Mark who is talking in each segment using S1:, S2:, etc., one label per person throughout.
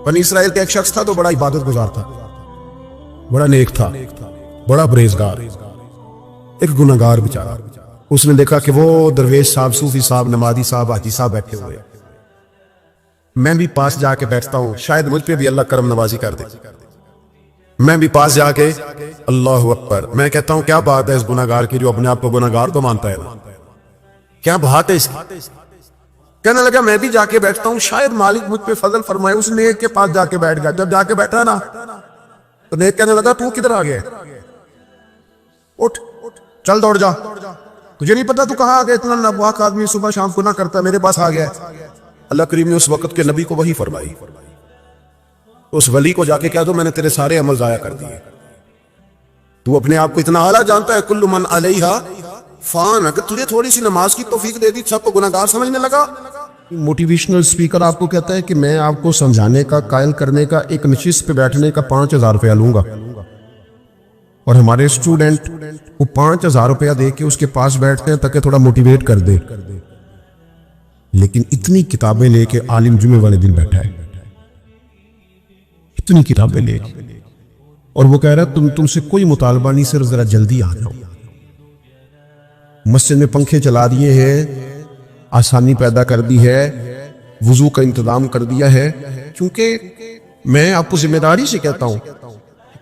S1: बनी इसराइल का एक शख्स था तो बड़ा इबादत गुजार था, बड़ा नेक था, बड़ा परहेजगार, एक गुनाहगार बेचारा। उसने देखा कि वो दरवेश साहब, सूफी साहब, नमाजी साहब, हाजी साहब बैठे हुए हैं, मैं भी पास जाके बैठता हूं, शायद मुझ पे भी अल्लाह करम नवाजी कर दे। मैं भी पास जाके अल्लाह अकबर, मैं कहता हूं क्या बात है इस गुनाहगार की जो अपने आप को गुनाहगार तो मानता है ना, क्या बात है इसकी। कहने लगा मैं भी जाके बैठता हूं, शायद मालिक मुझ पे फजल फरमाए। उस नेक के पास जाके बैठ गया। जब जाके बैठा ना तो नेक कहने लगा तू किधर आ गया, उठ चल दौड़ जा, तुझे नहीं पता तू कहाँ आ गया, इतना नापाक आदमी सुबह शाम गुनाह करता, मेरे पास आ गया। अल्लाह करीम ने उस वक्त के नबी को वही फरमाई, उस वली को जाके कह दो मैंने तेरे सारे अमल जाया कर दिए। तू अपने आप को इतना आला जानता है, कुल्लु मन अलैहा फान। अगर तुझे थोड़ी सी नमाज की तौफीक दे दी सबको गुनाहगार समझने लगा। मोटिवेशनल स्पीकर आपको कहता है कि मैं आपको समझाने का, कायल करने का, एक नशिस्त पे बैठने का 5,000 रुपया लूंगा, और हमारे स्टूडेंट वो 5,000 रुपया दे के उसके पास बैठते हैं ताकि थोड़ा मोटिवेट कर दे, लेकिन इतनी किताबें लेके आलिम जुमे वाले दिन बैठा है, इतनी किताबें लेके, और वो कह रहा है तुमसे कोई मुतालबा नहीं, सिर्फ जरा जल्दी आ जाओ। मस्जिद में पंखे चला दिए हैं, आसानी पैदा कर दी है, वुजू का इंतजाम कर दिया है। क्योंकि मैं आपको जिम्मेदारी से कहता हूं,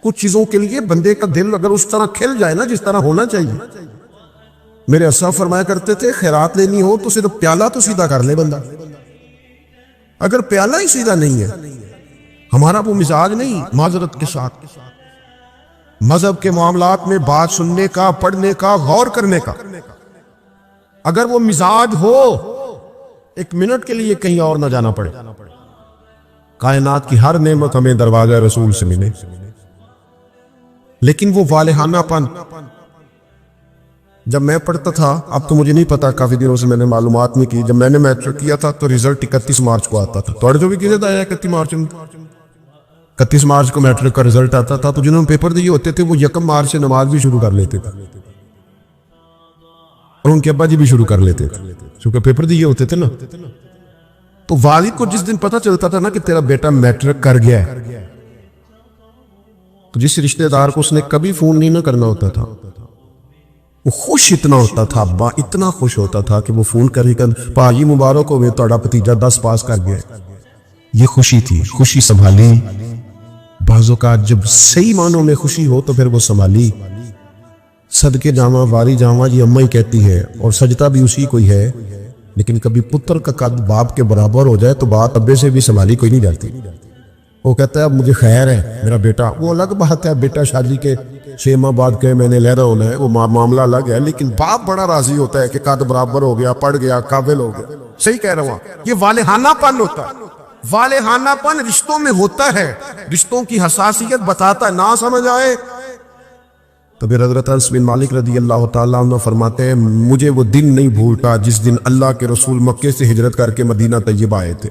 S1: कुछ चीजों के लिए बंदे का दिल अगर उस तरह खिल जाए ना जिस तरह होना चाहिए। मेरे अस्सा फरमाया करते थे खैरात लेनी हो तो सिर्फ प्याला तो सीधा कर ले बंदा। अगर प्याला ही सीधा नहीं है, हमारा वो मिजाज नहीं, माजरत के साथ मजहब के मामलात में बात सुनने का, पढ़ने का, गौर करने का, अगर वो मिजाज हो, एक मिनट के लिए कहीं और ना जाना पड़े, कायनात की हर नेमत हमें दरवाजा रसूल से मिले। लेकिन वो वालेहानापन, जब मैं पढ़ता था, अब तो मुझे नहीं पता, काफी दिनों से मैंने मालूमात नहीं की, जब मैंने मैट्रिक किया था तो रिजल्ट 31 मार्च को आता था। तो जो भी किया था 31 मार्च को मैट्रिक का रिजल्ट आता था। तो जिन्होंने पेपर दिए होते थे वो 1 मार्च से नमाज भी शुरू कर लेते थे, और उनके अब्बा जी भी शुरू कर लेते थे, क्योंकि पेपर दिए होते थे ना। तो वालिद को जिस दिन पता चलता था ना कि तेरा बेटा मैट्रिक कर गया है, तो जिस रिश्तेदार को उसने कभी फोन नहीं ना करना होता था, वो खुश इतना होता था, अब्बा इतना खुश होता था कि वो फोन कर भाजी मुबारक हो, तोड़ा भतीजा 10 पास कर गया। ये खुशी थी, खुशी संभाली। बाजों का जब सही मानों में खुशी हो तो फिर वो संभाली। सदके जावा वारी जावा ये अम्मा ही कहती है, और सजता भी उसी को ही है। लेकिन कभी पुत्र का कद बाप के बराबर हो जाए तो बात अब्बे से भी संभाली कोई नहीं जाती। वो कहता है अब मुझे खैर है मेरा बेटा, वो अलग बात है, बेटा शादी के 6 माह बाद कहे मैंने लहरा होना है, वो मामला अलग है। लेकिन बाप बड़ा राजी होता है कि कद बराबर हो गया, पढ़ गया, काबिल हो गया। सही कह रहा हूं, ये वालेहानापन होता है। वालेहानापन रिश्तों में होता है, रिश्तों की हसासियत बताता है। ना समझ आए तो फिर हजरत अनस बिन मालिक रज़ी अल्लाह तआला अन्हु फरमाते हैं, मुझे वो दिन नहीं भूलता जिस दिन अल्लाह के रसूल मक्के से हिजरत करके मदीना तैयबा आए थे।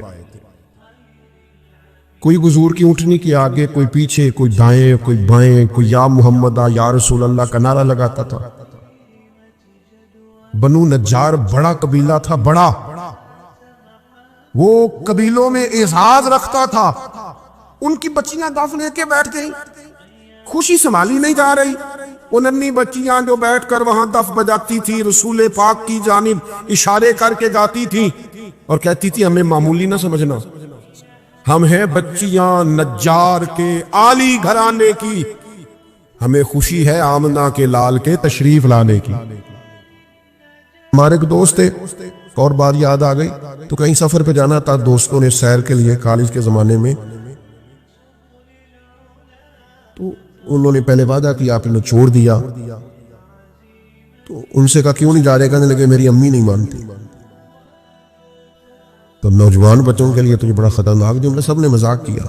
S1: कोई हुजूर की ऊँटनी के आगे, कोई पीछे, कोई दाएं, कोई बाएं, कोई या मोहम्मद या रसूल अल्लाह का नारा लगाता था। बनु नज्जार बड़ा कबीला था, बड़ा, वो कबीलों में एजाज रखता था। उनकी बच्चियां दफ लेके बैठ गई, खुशी संभाली नहीं जा रही। वो नन्ही बच्चियां जो बैठकर वहां दफ बजाती थी, रसूल पाक की जानिब इशारे करके गाती थी और कहती थी हमें मामूली ना समझना, हम हैं बच्चियां नज्जार के आली घराने की, हमें खुशी है आमना के लाल के तशरीफ लाने की। हमारे एक दोस्त थे, और बात याद आ गई, तो कहीं सफर पे जाना था दोस्तों ने सैर के लिए, कॉलेज के जमाने में। तो उन्होंने पहले वादा किया, आपने छोड़ दिया। तो उनसे कहा क्यों नहीं जा रहे, कहने लगे मेरी अम्मी नहीं मानती। तो नौजवान बच्चों के लिए तो ये बड़ा खतरनाक जुमला, सबने मजाक किया।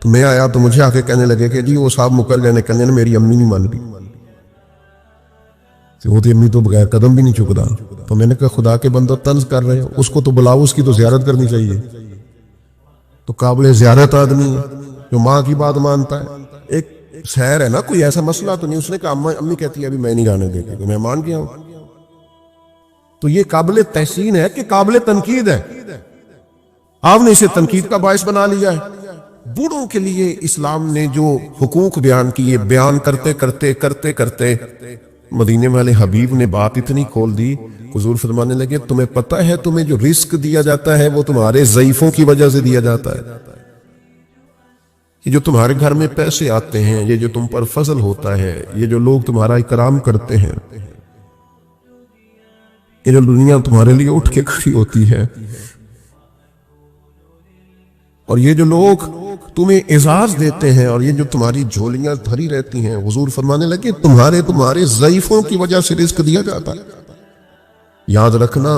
S1: तो मैं आया तो मुझे आके कहने लगे कि जी वो साहब मुकर गए, कहने ना मेरी अम्मी नहीं मान रही, वो तो अम्मी तो बगैर कदम भी नहीं चुकता। तो मैंने कहा खुदा के बंदो तंज कर रहे हो, उसको तो बुलाओ, उसकी तो ज़ियारत करनी चाहिए। तो काबिल ज़ियारत आदमी जो माँ की बात मानता है, एक सैर है ना, कोई ऐसा मसला तो नहीं। उसने कहा अम्मी कहती है अभी मैं नहीं गाने देती, तो मैं मान गया हूं। तो ये काबिल तहसीन है कि काबिल तनकीद है। आपने इसे तनकीद का बायस बना लिया है। बूढ़ों के लिए इस्लाम ने जो हुकूक बयान किए, बयान करते करते करते करते मदीने वाले हबीब ने बात इतनी खोल दी, हुजूर फरमाने लगे तुम्हें पता है तुम्हें जो रिस्क दिया जाता है वो तुम्हारे ज़ईफों की वजह से दिया जाता है। ये जो तुम्हारे घर में पैसे आते हैं, ये जो तुम पर फजल होता है, ये जो लोग तुम्हारा इकराम करते हैं, ये जो दुनिया तुम्हारे लिए उठ के खड़ी होती है, और ये जो लोग तुम्हें एजाज देते हैं, और ये जो तुम्हारी झोलियां भरी रहती हैं, हुजूर फरमाने लगे तुम्हारे ज़ईफों की वजह से रिस्क दिया जाता है। याद रखना,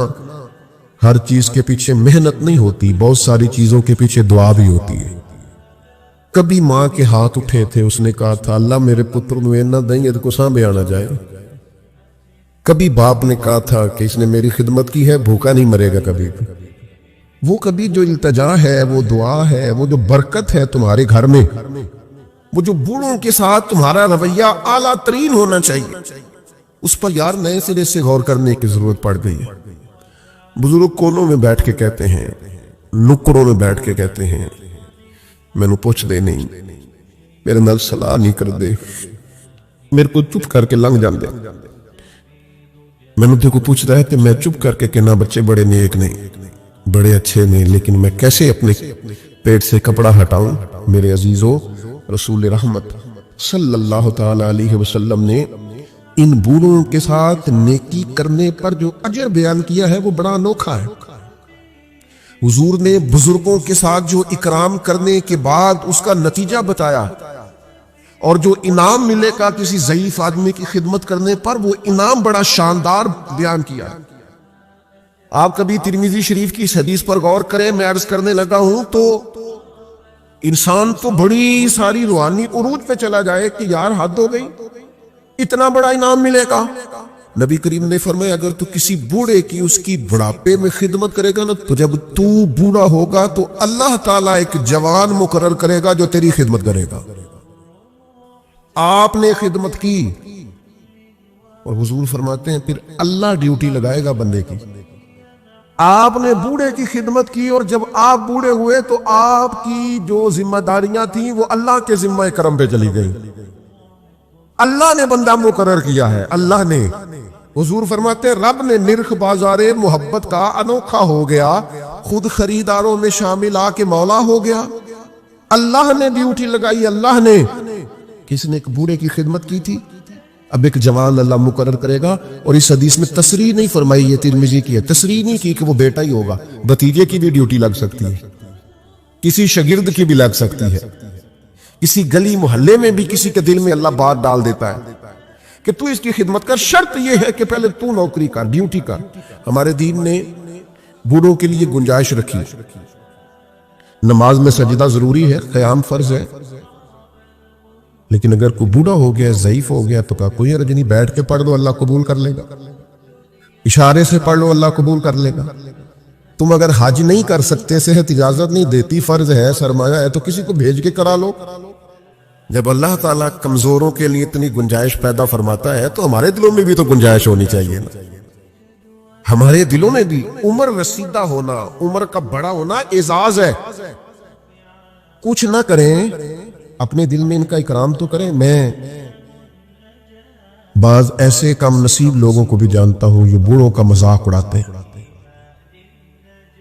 S1: हर चीज के पीछे मेहनत नहीं होती, बहुत सारी चीजों के पीछे दुआ भी होती है। कभी मां के हाथ उठे थे, उसने कहा था अल्लाह मेरे पुत्र ਨੂੰ इन्ना देंगे तो कुछ बयाना जाए। कभी बाप ने कहा था कि इसने मेरी खिदमत की है, भूखा नहीं मरेगा कभी भी। वो कभी जो इल्तजा है, वो दुआ है, वो जो बरकत है तुम्हारे घर में, वो जो बूढ़ों के साथ तुम्हारा रवैया आला तरीन होना चाहिए, उस पर यार नए सिरे से गौर करने की जरूरत पड़ गई है। बुजुर्ग कोनों में बैठ के कहते हैं, नुक्कड़ों में बैठ के कहते हैं मैनू पुछ दे नहीं, मेरे नाल सलाह नहीं कर दे, मेरे को चुप करके लंघ जाते। मैनू तेरे को पूछता है तो मैं चुप करके कहना बच्चे बड़े नेक नहीं, बड़े अच्छे नहीं, लेकिन मैं कैसे अपने पेट से कपड़ा हटाऊं। मेरे अजीजों, रसूल रहमत सल्लल्लाहु तआला अलैहि वसल्लम ने इन बूढ़ों के साथ नेकी करने पर जो अजर बयान किया है वो बड़ा अनोखा है। हुजूर ने बुजुर्गों के साथ जो इकराम करने के बाद उसका नतीजा बताया, और जो इनाम मिलेगा किसी ज़ईफ आदमी की खिदमत करने पर, वो इनाम बड़ा शानदार बयान किया। आप कभी तिरमिज़ी शरीफ की इस हदीस पर गौर करें। मैं अर्ज करने लगा हूं तो इंसान तो बड़ी सारी रूहानी उरूज पे चला जाए कि यार हद हो गई, इतना बड़ा इनाम मिलेगा। नबी करीम ने फरमाया अगर तू किसी बूढ़े की उसकी बुढ़ापे में खिदमत करेगा ना, तो जब तू बूढ़ा होगा तो अल्लाह ताला एक जवान मुकर्रर करेगा जो तेरी खिदमत करेगा। आपने खिदमत की, और हुजूर फरमाते हैं फिर अल्लाह ड्यूटी लगाएगा बंदे की। आपने बूढ़े की खिदमत की, और जब आप बूढ़े हुए तो आपकी जो जिम्मेदारियां थी वो अल्लाह के जिम्मा करम पे चली गई। अल्लाह ने बंदा मुकर्रर किया है, अल्लाह ने। हुजूर फरमाते रब ने निरख बाजारे मोहब्बत का अनोखा हो गया, खुद खरीदारों में शामिल आके मौला हो गया। अल्लाह ने ड्यूटी लगाई, अल्लाह ने। किसने एक बूढ़े की खिदमत की थी, अब एक जवान अल्लाह मुकर्रर करेगा। और इस हदीस में तसरीह नहीं फरमाई, ये तिरमिज़ी की है, तसरीह नहीं की कि वो बेटा ही होगा। भतीजे की भी ड्यूटी लग सकती है, किसी शागिर्द की भी लग सकती है, किसी गली मोहल्ले में भी किसी के दिल में अल्लाह बात डाल देता है कि तू इसकी खिदमत कर। शर्त यह है कि पहले तू नौकरी कर, ड्यूटी कर। हमारे दीन ने बूढ़ों के लिए गुंजाइश रखी। नमाज में सजदा जरूरी है, क़याम फर्ज है, लेकिन अगर कोई बूढ़ा हो गया, ज़ईफ हो गया, तो का कोई अर्ज नहीं, बैठ के पढ़ लो अल्लाह कबूल कर लेगा। इशारे से पढ़ लो अल्लाह कबूल कर लेगा। तुम अगर हज नहीं कर सकते, सेहत इजाजत नहीं देती, फर्ज है, सरमाया है, तो किसी को भेज के करा लो। जब अल्लाह ताला कमजोरों के लिए इतनी गुंजाइश पैदा फरमाता है तो हमारे दिलों में भी तो गुंजाइश होनी चाहिए ना। हमारे दिलों में भी उम्र रसीदा होना, उम्र का बड़ा होना एजाज है। कुछ ना करें, अपने दिल में इनका इकराम तो करें। मैं बाज ऐसे कम नसीब लोगों को भी जानता हूं जो बूढ़ों का मजाक उड़ाते हैं,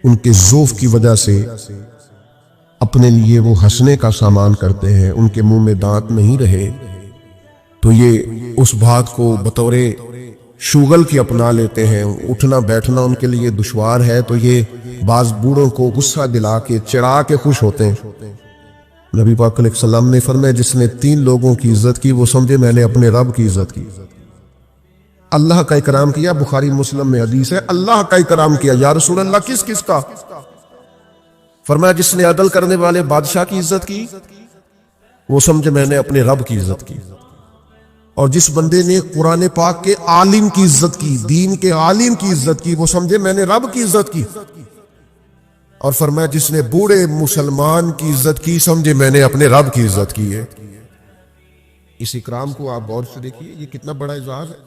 S1: उनके ज़ौफ़ की वजह से अपने लिए वो हंसने का सामान करते हैं। उनके मुंह में दांत नहीं रहे तो ये उस बात को बतौरे शुगल की अपना लेते हैं। उठना बैठना उनके लिए दुश्वार है तो ये बाज बूढ़ों को गुस्सा दिला के चिढ़ा के खुश होते हैं। नबी पाक अलैहि सल्लम ने फरमाया जिसने 3 लोगों की इज्जत की वो समझे मैंने अपने रब की इज्जत की। अल्लाह का इकराम किया, बुखारी मुस्लिम में हदीस है, अल्लाह का इकराम किया। या रसूल अल्लाह किस किस का? फरमाया जिसने अदल करने वाले बादशाह की इज्जत की वो समझे मैंने अपने रब की इज्जत की। और जिस बंदे ने कुरान पाक के आलिम की इज्जत की, दीन के आलिम की इज्जत की, वो समझे मैंने रब की इज्जत की। और फरमाया जिसने बूढ़े मुसलमान की इज्जत की समझे मैंने अपने रब की इज्जत की है। इस इकराम को आप गौर से देखिए, ये कितना बड़ा इज़ाज़ है,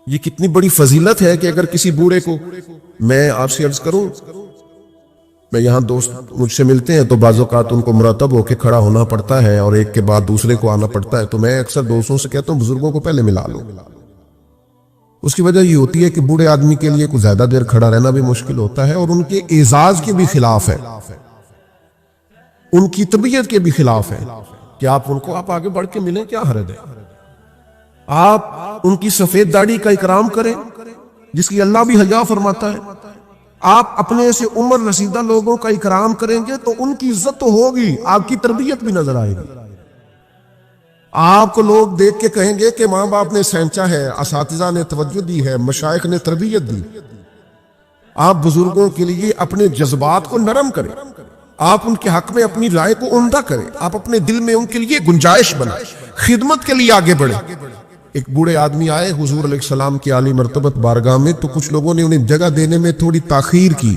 S1: ये कितनी बड़ी फजीलत है कि अगर किसी बूढ़े को, मैं आपसे अर्ज करूं मैं यहाँ दोस्त मुझसे मिलते हैं तो बाज़ औक़ात उनको मुरतब होकर खड़ा होना पड़ता है और एक के बाद दूसरे को आना पड़ता है। तो मैं अक्सर दोस्तों से कहता हूँ बुजुर्गों को पहले मिला लो। उसकी वजह ये होती है कि बूढ़े आदमी के लिए कुछ ज्यादा देर खड़ा रहना भी मुश्किल होता है और उनके एजाज के भी खिलाफ है, उनकी तबीयत के भी खिलाफ है कि आप आगे बढ़ के मिलें, क्या हरज है। आप उनकी सफेद दाढ़ी का इकराम करें जिसकी अल्लाह भी हया फरमाता है। आप अपने से उम्र रसीदा लोगों का इकराम करेंगे तो उनकी इज्जत तो होगी, आपकी तरबियत भी नजर आएगी। आपको लोग देख के कहेंगे कि माँ बाप ने सेंचा है, असातिज़ा ने तवज्जो दी है, मशाइख ने तरबियत दी। आप बुजुर्गों के लिए अपने जज्बात को नरम करें, आप उनके हक में अपनी राय को उम्दा करें, आप अपने दिल में उनके लिए गुंजाइश बनाएं, खिदमत के लिए आगे बढ़े। एक बूढ़े आदमी आए हुजूर अलैहिस्सलाम की आली मर्तबत बारगाह में, तो कुछ लोगों ने उन्हें जगह देने में थोड़ी ताखीर की।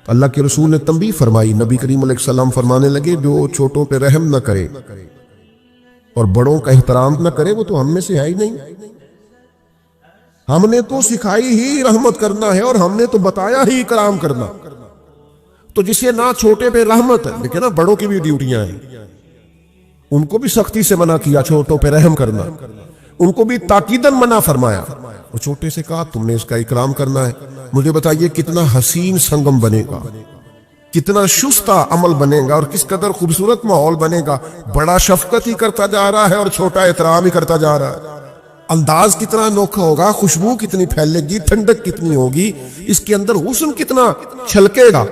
S1: अल्लाह के रसूल ने तंबीह फरमाई। नबी करीम अलैहिस्सलाम फरमाने लगे, जो छोटों पे रहम न करे और बड़ों का एहतराम न करे वो तो हम में से है ही नहीं। हमने तो सिखाई ही रहमत करना है और हमने तो बताया ही इकराम करना। तो जिसे ना छोटे पे रहमत है, देखिए ना बड़ों की भी ड्यूटियां हैं, उनको भी सख्ती से मना किया छोटों पे रहम करना, उनको भी ताकीदन मना फरमाया। और छोटे से कहा तुमने इसका इकराम करना है। मुझे बताइए कितना हसीन संगम बनेगा, कितना शुस्ता अमल बनेगा और किस कदर खूबसूरत माहौल बनेगा। बड़ा शफकत ही करता जा रहा है और छोटा एहतराम ही करता जा रहा है। अंदाज कितना अनोखा होगा, खुशबू कितनी फैलेगी, ठंडक कितनी होगी, इसके अंदर हुस्न कितना छलकेगा।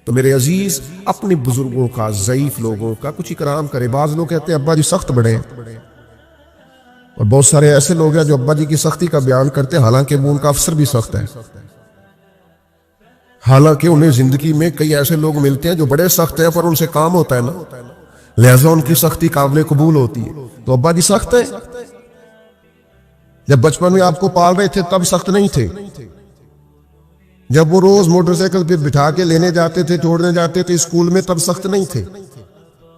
S1: तो मेरे अजीज, अपने बुजुर्गों का, ज़ईफ लोगों का कुछ इकराम करे। बाज लोग कहते हैं अब्बा जी सख्त बड़े हैं, और बहुत सारे ऐसे लोग हैं जो अब्बा जी की सख्ती का बयान करते हैं, हालांकि वो उनका अफसर भी सख्त है। हालांकि उन्हें जिंदगी में कई ऐसे लोग मिलते हैं जो बड़े सख्त हैं पर उनसे काम होता है ना, लिहाजा उनकी सख्ती काबिल कबूल होती है। तो अब्बा जी सख्त है। जब बचपन में आपको पाल रहे थे तब सख्त नहीं थे। जब वो रोज मोटरसाइकिल पे बिठा के लेने जाते थे, छोड़ने जाते थे स्कूल में, तब सख्त नहीं थे।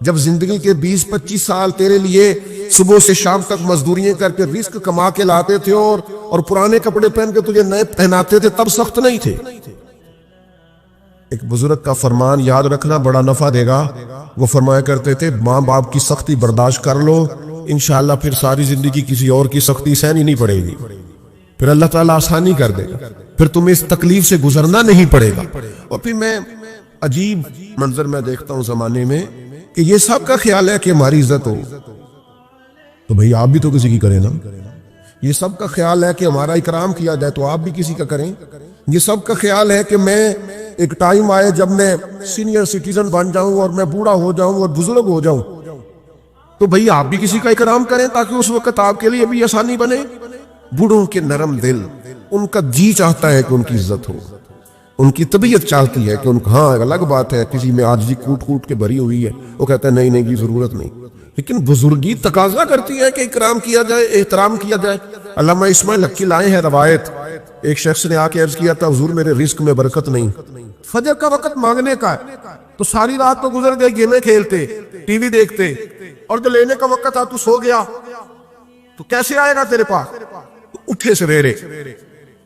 S1: जब जिंदगी के 20-25 साल तेरे लिए सुबह से शाम तक मजदूरियां करके रिस्क कमा के लाते थे और पुराने कपड़े पहन के तुझे नए पहनाते थे, तब सख्त नहीं थे। एक बुजुर्ग का फरमान याद रखना, बड़ा नफा देगा। वो फरमाया करते थे, माँ बाप की सख्ती बर्दाश्त कर लो, इंशाअल्लाह फिर सारी जिंदगी किसी और की सख्ती सहनी नहीं पड़ेगी, फिर अल्लाह ताला आसानी कर देगा, फिर तुम्हें इस तकलीफ से गुजरना नहीं पड़ेगा। और फिर मैं अजीब मंजर में देखता हूँ जमाने में कि ये सब का ख्याल है कि हमारी इज्जत हो, तो भाई आप भी तो किसी की करें ना। ये सब का ख्याल है कि हमारा इकराम किया जाए, तो आप भी किसी का करें। ये सब का ख्याल है कि मैं एक टाइम आए जब मैं सीनियर सिटीजन बन जाऊं और मैं बूढ़ा हो जाऊं और बुजुर्ग हो जाऊं, तो भाई आप भी किसी का इकराम करें ताकि उस वक्त आपके लिए भी आसानी बने। बूढ़ों के नरम दिल, उनका जी चाहता है कि उनकी इज्जत हो, उनकी तबीयत चाहती है कि उनका, हाँ अलग बात है किसी में आजिज़ी कूट कूट के भरी हुई है, वो कहता है नहीं नहीं की जरूरत नहीं, लेकिन बुजुर्गी तकाजा करती है कि इकराम किया जाए, एहतराम किया जाए। अल्लामा इस्माइल हक्की लाए हैं रवायत, एक शख्स ने आके अर्ज किया था, हुजूर मेरे रिस्क में बरकत नहीं। फजर का वक्त मांगने का है, तो सारी रात तो गुजर गई गेमें खेलते, टीवी देखते, और जो लेने का वक्त था तू सो गया, तो कैसे आएगा तेरे पास? तो उठे सवेरे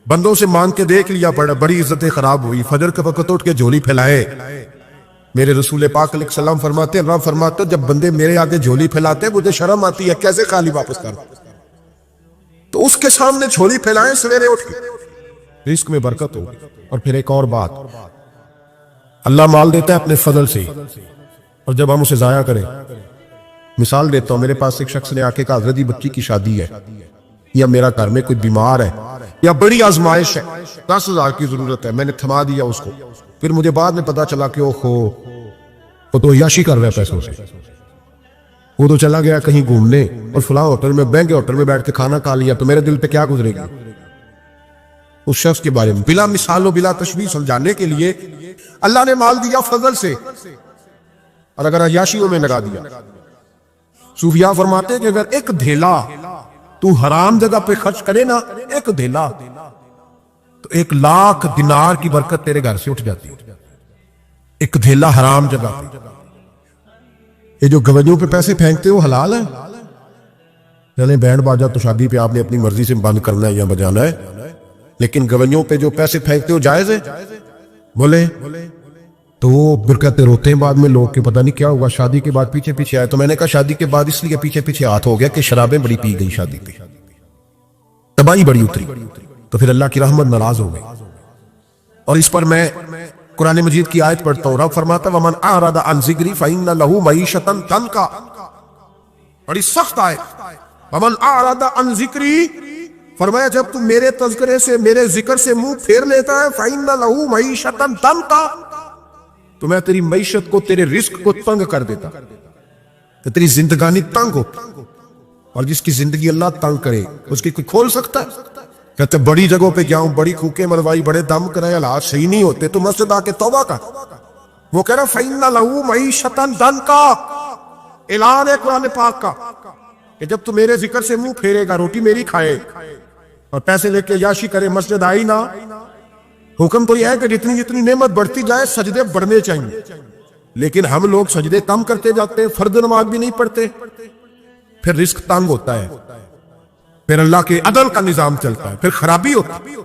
S1: बंदों से मांग के देख लिया, बड़ी इज्जतें खराब हुई। फजर के वक्त उठ के झोली फैलाए। मेरे रसूल पाक अलैहिस्सलाम फरमाते, अल्लाह फरमाते जब बंदे मेरे आगे झोली फैलाते मुझे शर्म आती है, कैसे खाली वापस कर। तो उसके सामने झोली फैलाएं सवेरे उठ के, रिस्क में बरकत हो। और फिर एक और बात, अल्लाह माल देता है अपने फजल से, और जब हम उसे जाया करें, मिसाल देता हूं, मेरे पास एक शख्स ने आके कहा हज़रत जी बच्ची की शादी है, या मेरा घर में कोई बीमार है, या बड़ी आजमाइश है, 10,000 की जरूरत है, मैंने थमा दिया उसको। फिर मुझे बाद में पता चला कि ओहो वो तो याशी कर रहा है पैसों से, वो तो चला गया कहीं घूमने और फलां होटल में, महंगे होटल में बैठ के खाना खा लिया, तो मेरे दिल पे क्या गुजरेगी उस शख्स के बारे में। बिला मिसालो बिला तशबीह समझाने के लिए अल्लाह ने माल दिया फजल से, और अगर अयाशियों में लगा दिया। सूफिया फरमाते कि अगर एक धेला तू हराम जगह पे खर्च करे ना, एक धेला, तो 1,00,000 दिनार की बरकत तेरे घर से उठ जाती है। एक धेला हराम जगह पे। ये जो गवैयों पे पैसे फेंकते हो हलाल है? चले बैंड बाजा तो शादी पे आपने अपनी मर्जी से बंद करना है या बजाना है, लेकिन गवैयों पे जो पैसे फेंकते हो जायज है? बोले तो वो फिर कहते रोते हैं बाद में लोग के पता नहीं क्या हुआ, शादी के बाद पीछे पीछे आए। तो मैंने कहा शादी के बाद इसलिए पीछे पीछे हाथ हो गया कि शराबें बड़ी पी गई, शादी पे तबाही बड़ी उतरी, तो फिर अल्लाह की रहमत नाराज हो गई। और इस पर मैं कुरान मजीद की आयत पढ़ता हूं, रब फरमाता वमन आरदा अन ज़िक्री फइन्ना लहू मईशतन तनका, बड़ी सख्त आयत। वमन आरदा अन ज़िक्री, फरमाया जब तू मेरे तज़किरे से, मेरे जिक्र से मुंह फेर लेता है, फइन्ना लहू मईशतन तनका, तो मैं तेरी मईशत को, तेरे रिस्क को तंग कर देता, तो तेरी जिंदगानी तंग हो। और जिसकी जिंदगी अल्लाह तंग करे उसकी कोई खोल सकता है? कहते बड़ी जगहों पे जाऊं, बड़ी फूके मरवाई, बड़े दम कराए, हालात सही नहीं होते, तो मस्जिद आके तौबा कर। वो कह रहा फइन्ना लहू मईशतन तनका, ऐलान है कुरान पाक का कि जब तू मेरे जिक्र से मुंह फेरेगा, रोटी मेरी खाए और पैसे लेके याशी करे, मस्जिद आई ना। हुक्म तो यह है कि जितनी जितनी नेमत बढ़ती जाए सजदे बढ़ने चाहिए, लेकिन हम लोग सजदे कम करते जाते हैं, फर्द नमाज भी नहीं पढ़ते, फिर रिस्क तंग होता है, फिर अल्लाह के अदल का निजाम चलता है, फिर खराबी होती है।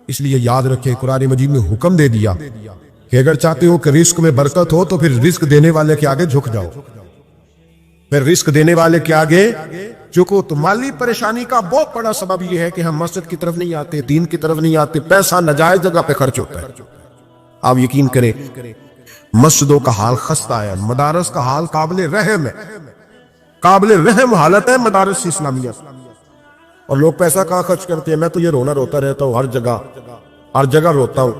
S1: इसलिए याद रखें कुरान मजीद में हुक्म दे दिया कि अगर चाहते हो कि रिस्क में बरकत हो तो फिर रिस्क देने वाले के आगे झुक जाओ, फिर रिस्क देने वाले के आगे झुको। तो माली परेशानी का बहुत बड़ा सबब यह है कि हम मस्जिद की तरफ नहीं आते, दीन की तरफ नहीं आते, पैसा नाजायज जगह पे खर्च होता है। आप यकीन करें मस्जिदों का हाल खस्ता है, मदारस का हाल काबिल रहम है, काबिल रहम हालत है मदारस इस्लामिया। और लोग पैसा कहाँ खर्च करते हैं? मैं तो ये रोना रोता रहता हूँ, हर जगह रोता हूँ।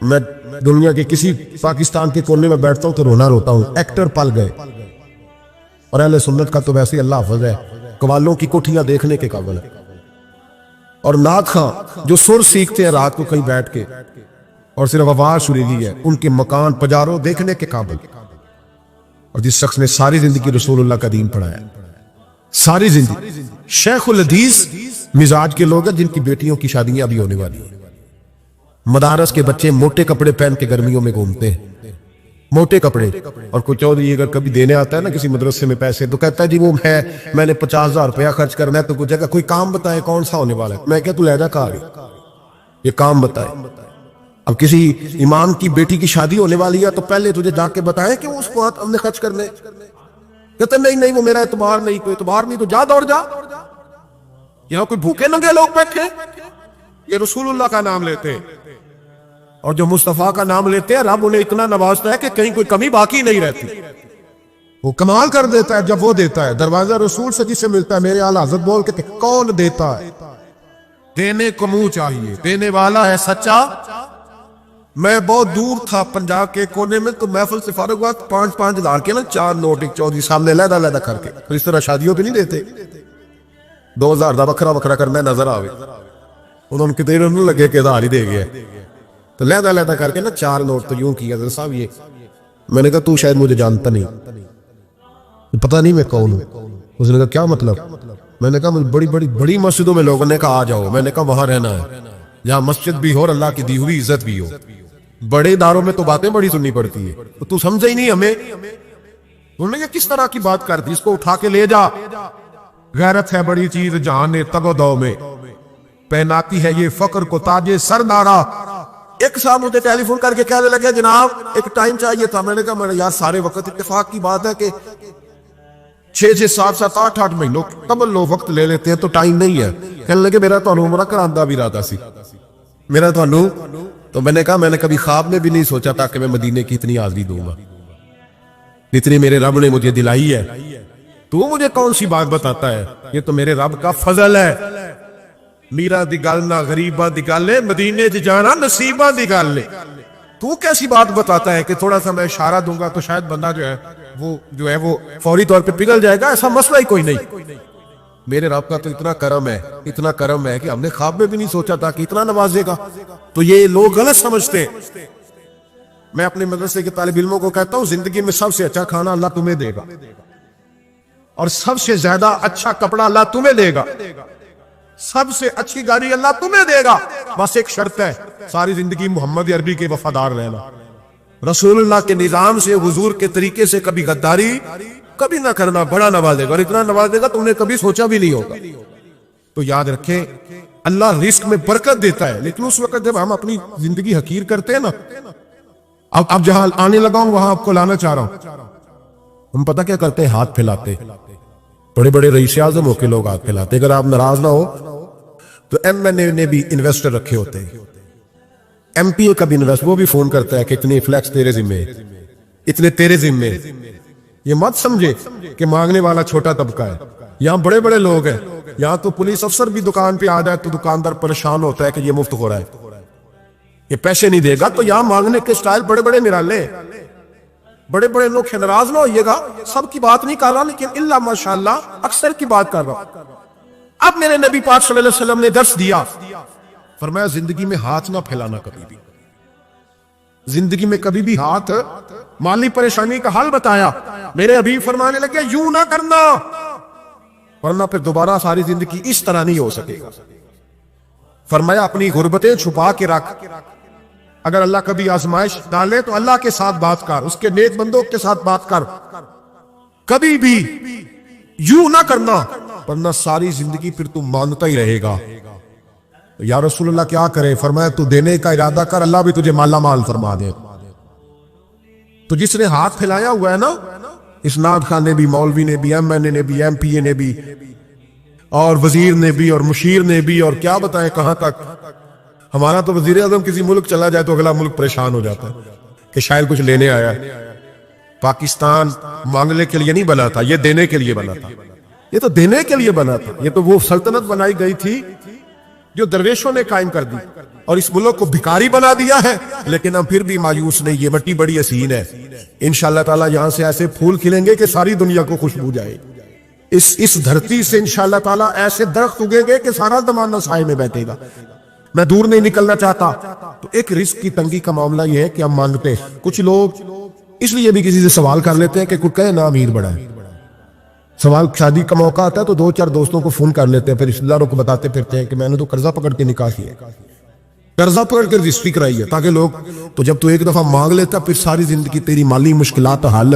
S1: मैं दुनिया के किसी पाकिस्तान के कोने में बैठता हूँ तो रोना रोता हूँ। एक्टर पल गए, और अहले सुन्नत का तो वैसे अल्लाह हाफ़िज़ है, कवालों की कोठियां देखने के काबिल है। और नाथ खां जो सुर सीखते हैं रात को कहीं बैठ के और सिर्फ आवाज सुरीली है, उनके मकान पजारों देखने के काबिल। और जिस शख्स ने सारी जिंदगी रसूलुल्लाह का दीन पढ़ाया, सारी जिंदगी, शेखुल हदीस मिजाज के लोग हैं जिनकी बेटियों की शादियां भी होने वाली हैं। मदारस के बच्चे मोटे कपड़े पहन के गर्मियों में घूमते हैं, मोटे कपड़े। और कोई चौधरी अगर कभी देने आता है ना किसी मदरसे में पैसे, तो कहता है जी वो मैंने 50,000 रुपया खर्च करना है, तो कुछ जगह कोई काम बताए कौन सा होने वाला है। मैं क्या तू ले जा कहा, ये काम बताए। अब किसी इमाम की बेटी की शादी होने वाली है तो पहले तुझे जाके बताए कि उसको हाथ हमने खर्च करने। कहते नहीं वो मेरा एतबार नहीं, कोई एतबार नहीं, तो जा दौड़ जा। यहाँ कोई भूखे नंगे लोग बैठे, ये रसूलुल्लाह का नाम लेते हैं, और जो मुस्तफा का नाम लेते हैं रब उन्हें इतना नवाजता है कि कहीं कोई कमी बाकी नहीं रहती। वो कमाल कर देता है जब वो देता है। दरवाजा रसूल से जिसे मिलता है, मेरे आला हज़रत बोल के कौन देता है? देने को मुंह चाहिए, देने वाला है सच्चा। मैं बहुत दूर था पंजाब के कोने में, तो महफिल से फारूक हुआ, 5-5 हजार के ना 4 नोट एक चौधरी सामने लहदा करके, तो इस तरह शादियों पे नहीं देते। 2000 का वखरा वखरा करना नजर आवे, उन्होंने कितने लगे कि आधार ही दे गया, तो लहदा करके ना 4 नोट तो यूं किया साहब ये। मैंने कहा तू शायद मुझे जानता नहीं, पता नहीं मैं कौन हूं। उसने कहा क्या मतलब? मैंने कहा बड़ी मस्जिदों में लोगों ने कहा आ जाओ। मैंने कहा वहां रहना है जहां मस्जिद भी हो और अल्लाह की दी हुई इज्जत भी हो। बड़े इदारों में तो बातें बड़ी सुननी पड़ती है, तो तू समझे ही नहीं हमें। उन्होंने कहा किस तरह की बात कर दी, इसको उठा के ले जा। गैरत है बड़ी चीज जहां ने तगोदो में पहनाती है ये फक्र को ताजे सरदारा। एक साहब मुझे टेलीफोन करके कहने लगे जनाब एक टाइम चाहिए था। मैंने कहा यार सारे वक्त इत्तेफाक की बात है कि 6-6, 7-7, 8-8 महीनों कबल लोग वक्त ले लेते हैं, तो टाइम नहीं है। कहने लगे मेरा तो उमरा करांदा भी इरादा सी मेरा तो मैंने कहा मैंने कभी ख्वाब में भी नहीं सोचा था कि मैं मदीने की इतनी हाजिरी दूंगा, इतनी मेरे रब ने मुझे दिलाई है। तू मुझे कौन सी बात बताता है? ये तो मेरे रब का फजल है। मीरा दी गल ना गरीबा दी गल है, मदीने च जाना नसीबा दी गल है। तू कैसी बात बताता है कि थोड़ा सा मैं इशारा दूंगा तो शायद बंदा जो है वो फौरी तौर पे पिघल जाएगा? ऐसा मसला ही कोई नहीं। मेरे रब का तो इतना करम है कि हमने ख्वाब में भी नहीं सोचा था कि इतना नवाजेगा। तो ये लोग गलत समझते हैं। मैं अपने मदरसे के तालिब इल्मों को कहता हूं जिंदगी में सबसे अच्छा खाना अल्लाह तुम्हें देगा और सबसे ज्यादा अच्छा कपड़ा अल्लाह तुम्हें देगा, सबसे अच्छी गाड़ी अल्लाह तुम्हें देगा। बस एक शर्त है, सारी जिंदगी मोहम्मद अरबी के वफादार रहना, रसूलुल्लाह के निजाम से, हुजूर के तरीके से कभी गद्दारी कभी ना करना। बड़ा नवाजेगा और इतना नवाजेगा तुमने कभी सोचा भी नहीं होगा। तो याद रखें अल्लाह रिस्क में बरकत देता है, लेकिन उस वक्त जब हम अपनी जिंदगी हकीर करते हैं ना, अब जहां आने लगा हूं वहां आपको लाना चाह रहा हूं। हम पता क्या करते हैं, हाथ फैलाते, बड़े बड़े रईस आज़म के लोग हाथ फैलाते। अगर आप नाराज ना हो तो एमएनए ने भी इन्वेस्टर रखे होते हैं, एमपीए का भी इन्वेस्ट, वो भी फोन करता है कि इतने फ्लैक्स तेरे जिम्मे, इतने तेरे जिम्मे। ये मत समझे कि मांगने वाला छोटा तबका है, यहाँ बड़े बड़े लोग हैं। यहाँ तो पुलिस अफसर भी दुकान पे आ जाए तो दुकानदार परेशान होता है कि ये मुफ्त हो रहा है, ये पैसे नहीं देगा। तो यहाँ मांगने के स्टाइल बड़े बड़े निराले, बड़े बड़े लोग। नाराज ना होइएगा, सबकी बात नहीं कर रहा, लेकिन इल्ला माशाअल्लाह अक्सर की बात कर रहा हूं। अब मेरे नबी पाक सल्लल्लाहु अलैहि वसल्लम ने दर्श दिया, फरमाया जिंदगी में हाथ ना फैलाना कभी भी, जिंदगी में कभी भी हाथ। माली परेशानी का हल बताया, मेरे अभी फरमाने लगे यूं ना करना, वरना फिर दोबारा सारी जिंदगी इस तरह नहीं हो सकेगा। फरमाया अपनी गुर्बतें छुपा के रख, अगर अल्लाह कभी आजमाइश डाले तो अल्लाह के साथ बात कर, उसके नेक बंदों के साथ बात कर, कभी भी यूं ना करना, वरना सारी जिंदगी फिर तू मांगता ही रहेगा। या रसूलुल्लाह क्या करे? फरमाया तू देने का इरादा कर, अल्लाह भी तुझे माला माल फरमा दे। तो जिसने हाथ फैलाया हुआ है ना, इस्नाद खान ने भी, मौलवी ने भी, एमएनए ने भी, एमपीए ने भी, और वजीर ने भी, और मुशीर ने भी, और क्या बताएं कहां तक। हमारा तो वजीर आजम किसी मुल्क चला जाए तो अगला मुल्क परेशान हो जाता है कि शायद कुछ लेने आया। पाकिस्तान मांगने के लिए नहीं बना था, ये देने के लिए बना था, ये तो देने के लिए बना था। ये तो वो सल्तनत बनाई गई थी जो दरवेशों ने कायम कर दी, और इस मुल्क को भिखारी बना दिया है। लेकिन हम फिर भी मायूस नहीं, ये मट्टी बड़ी हसीन है। इंशाअल्लाह ताला यहां से ऐसे फूल खिलेंगे कि सारी दुनिया को खुशबू जाए। इस धरती से इंशाअल्लाह ताला ऐसे दरख्त उगेंगे कि सारा जमाना साए में बैठेगा। मैं दूर नहीं निकलना चाहता। तो एक रिस्क की तंगी का मामला यह है कि हम मांगते हैं। कुछ लोग इसलिए भी किसी से सवाल कर लेते हैं कि कुछ कहे ना अमीर बड़ा है। सवाल शादी का मौका आता है तो दो चार दोस्तों को फोन कर लेते हैं, फिर रिश्तेदारों को बताते फिरते हैं कि मैंने तो कर्जा पकड़ के निकाह किया, कर्जा पकड़ के रजिस्ट्री कराई है, ताकि लोग। तो जब तू एक दफा मांग लेता फिर सारी जिंदगी तेरी माली मुश्किलात हल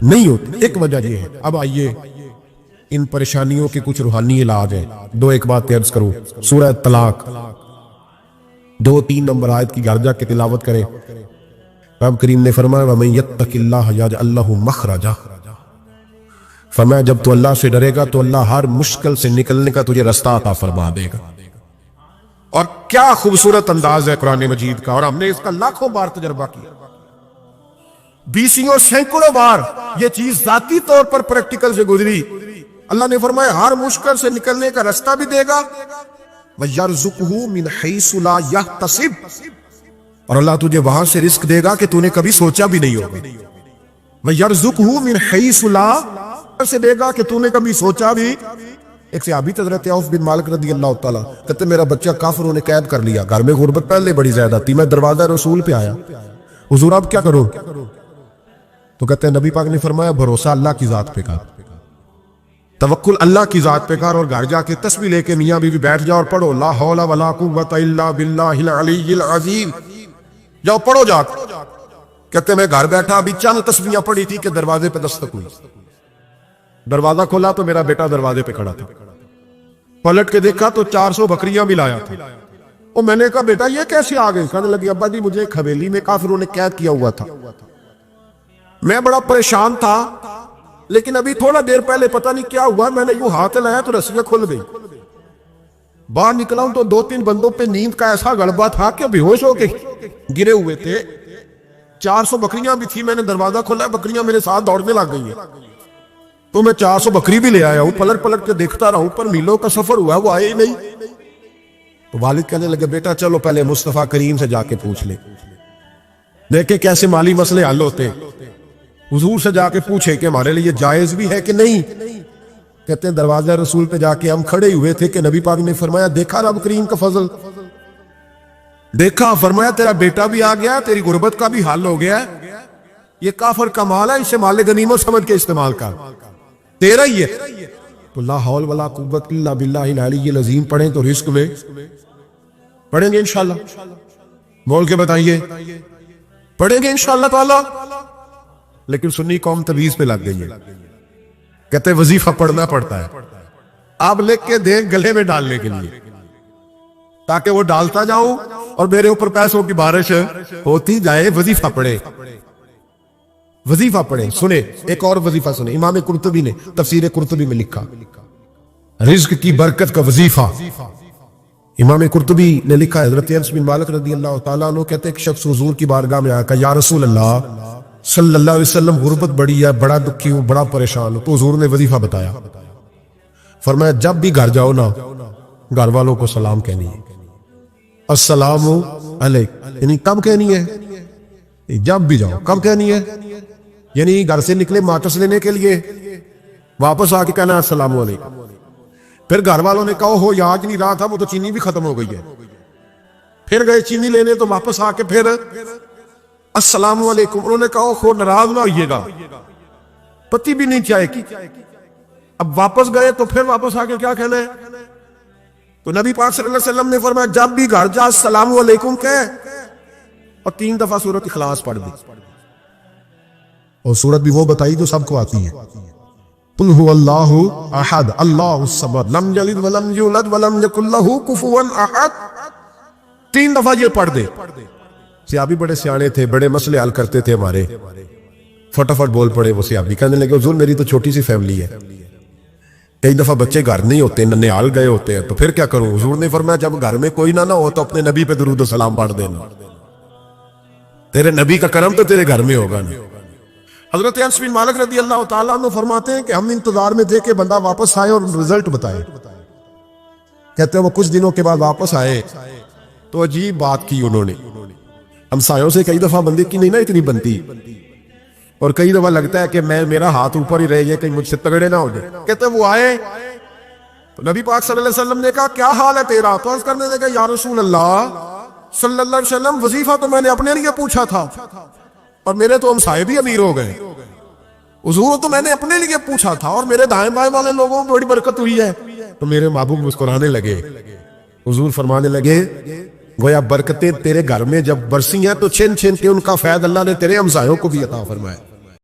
S1: नहीं होती। एक वजह यह है। अब आइए इन परेशानियों के कुछ रूहानी इलाज है। दो एक बात अर्ज करूं, सूरह तलाक 2-3 नंबर आयत की घर जाके तिलावत करें। रब करीम ने फरमाया वमन यत्तकिल्लाह यजअल लहु मखरजा, फरमाया जब तू अल्लाह से डरेगा तो अल्लाह हर मुश्किल से निकलने का तुझे रास्ता अता फरमा देगा। और क्या खूबसूरत अंदाज है कुरान मजीद का, और हमने इसका लाखों बार तजर्बा किया, बीसियों सैकड़ों बार यह चीज जाती तौर पर प्रैक्टिकल से गुजरी। अल्लाह ने फरमाया हर मुश्किल से निकलने का रास्ता भी देगा, वयरज़ुक़हु मिन हैसु ला यहतसिब, और अल्लाह तुझे वहां से रिस्क देगा कि तूने कभी सोचा भी नहीं होगा। वयरज़ुक़हु मिन हैसु ला से देगा कि तूने कभी सोचा भी। एक सहाबी हज़रत औफ बिन मालिक रज़ी अल्लाह तआला कहते मेरा बच्चा काफिरों ने कैद कर लिया, घर में गुर्बत पहले बड़ी ज्यादा थी, मैं दरवाजा रसूल पे आया, हुजूर अब क्या करूं? तो कहते हैं नबी पाक ने फरमाया भरोसा अल्लाह की जात पे कर, तवक्कुल अल्लाह की जात पे कर, और घर जाके तस्बीह लेके मियां बीवी बैठ जाओ और पढ़ो ला हौला वला कुव्वता इल्ला बिल्लाहिल अलीय्यिल अज़ीम, जाओ पढ़ो जाके। कहते मैं घर बैठा अभी चंद तस्बीहां पढ़ी थी कि दरवाजे पे दस्तक हुई, दरवाजा खोला तो मेरा बेटा दरवाजे पे खड़ा था, पलट के देखा तो 400 बकरियां भी लाया था। और मैंने कहा बेटा ये कैसे आ गई? कहने लगी अब्बा जी मुझे एक हवेली में काफिरों ने कैद किया हुआ था, मैं बड़ा परेशान था, लेकिन अभी थोड़ा देर पहले पता नहीं क्या हुआ, मैंने यूं हाथ लाया तो रस्सियां खुल गई, बाहर निकला हूं तो 2-3 बंदों पे नींद का ऐसा गड़बा था कि बेहोश होके गिरे हुए थे। 400 बकरियां भी थी, मैंने दरवाजा खोला, बकरियां मेरे साथ दौड़ने लग गई है, तो मैं 400 बकरी भी ले आया हूं, पलट पलट के देखता रहा हूं, पर मीलों का सफर हुआ वो आए ही नहीं। तो वालिद कहने लगे बेटा चलो पहले मुस्तफा करीम से जाके पूछ ले, देखे कैसे माली मसले हल होते। हुजूर से जाके पूछे कि हमारे लिए जायज भी है कि नहीं। कहते हैं दरवाजा रसूल पे जाके हम खड़े हुए थे कि नबी पाक ने फरमाया देखा रब करीम का फजल, देखा, फरमाया तेरा बेटा भी आ गया, तेरी गुर्बत का भी हाल हो गया, ये काफर का माल है, इसे माल गनीमत समझ के इस्तेमाल कर, तेरा ही है। तो ला हौल वला कुव्वत इल्ला बिल्लाहिल अलीय्यिल अज़ीम पढ़ें तो रिस्क में पढ़ेंगे इंशाल्लाह, बोल के बताइए पढ़ेंगे इंशाल्लाह ताला। लेकिन सुन्नी कौम तवीज पे लग गई है, कहते वजीफा पढ़ना पड़ता है, आप लिख के दे गले में डालने के लिए, ताकि वो डालता जाऊं और मेरे ऊपर पैसों की बारिश होती जाए, वजीफा पढ़े, वजीफा पढ़े। सुने एक और वजीफा सुने, इमाम कुर्तुबी ने तफसीर कुर्तुबी में लिखा, रिज्क की बरकत का वजीफा। इमाम कुर्तुबी ने लिखा, हजरत अनस बिन मालिक रज़ी अल्लाह तआला अन्हु कहते, एक शख्स हुजूर की बारगाह में आया, या रसूल अल्लाह सल्लल्लाहु अलैहि वसल्लम, गुर्बत बड़ी है, बड़ा दुखी हूं, बड़ा परेशान हूं। तो हुजूर ने वजीफा बताया, फरमाया जब भी घर जाओ ना, घर वालों को सलाम कहनी है, अस्सलामु अलैकुम, यानी कब कहनी है? जब भी जाओ। कब कहनी है? यानी घर से निकले माचिस लेने के लिए, वापस आके कहना अस्सलामु अलैकुम। फिर घर वालों ने कहा हो याद नहीं रहा था, वो तो चीनी भी खत्म हो गई है। फिर गए चीनी लेने, तो वापस आके फिर अस्सलामु अलैकुम। उन्होंने कहा हो नाराज ना होइएगा, पति भी नहीं चाय की। अब वापस गए तो फिर वापस आके क्या कहना है? तो नबी पाक सल्लल्लाहु अलैहि वसल्लम ने फरमाया जब भी घर जा अस्सलामु अलैकुम कह, और 3 दफा सूरत इखलास पढ़ दी। और सूरत भी वो बताई जो सबको आती है, कुल हुवल्लाहु अहद अल्लाहुस समद लम यलिद वलम यूलद वलम यकुल लहू कुफुवन अहद। 3 दफा ये पढ़ दे। सियाबी बड़े सियाने थे, बड़े मसले हल करते थे हमारे, फटाफट बोल पड़े वो सियाबी, कहने लगे हुजूर मेरी तो छोटी सी फैमिली है, कई दफा बच्चे घर नहीं होते, ननिहाल गए होते हैं, तो फिर क्या करूं? हुजूर ने फरमाया जब घर में कोई ना हो तो अपने नबी पे दुरूद और सलाम पढ़ देना, तेरे नबी का करम तो तेरे घर में होगा ना। हजरत अनस बिन मालिक रज़ी अल्लाह तआला अन्हु फरमाते हैं कि हम इंतजार में थे कि बंदा वापस आए और रिजल्ट बताए। कहते हैं वो कुछ दिनों के बाद वापस आए तो अजीब बात की उन्होंने, हमसायों से कई दफा बंदे की नहीं ना इतनी बनती, और कई दफा लगता है कि मेरा हाथ ऊपर ही रह गया, कहीं मुझसे तगड़े ना हो जाए। कहते वो आए तो नबी पाक सल्लल्लाहु अलैहि वसल्लम ने कहा क्या हाल है तेरा? तो अर्ज करने लगे या रसूल अल्लाह सल्लल्लाहु अलैहि वसल्लम, वजीफा तो मैंने अपने लिए पूछा था और मेरे तो हमसाये भी अमीर हो गए। हुजूर तो मैंने अपने लिए पूछा था और मेरे दाएं बाएं वाले लोगों को बड़ी बरकत हुई है। तो मेरे महबूब मुस्कुराने लगे। हुजूर फरमाने लगे गोया बरकतें तेरे घर में जब बरसी हैं तो छिन छिन के उनका फैद अल्लाह ने तेरे हमसायों को भी अता फरमाया।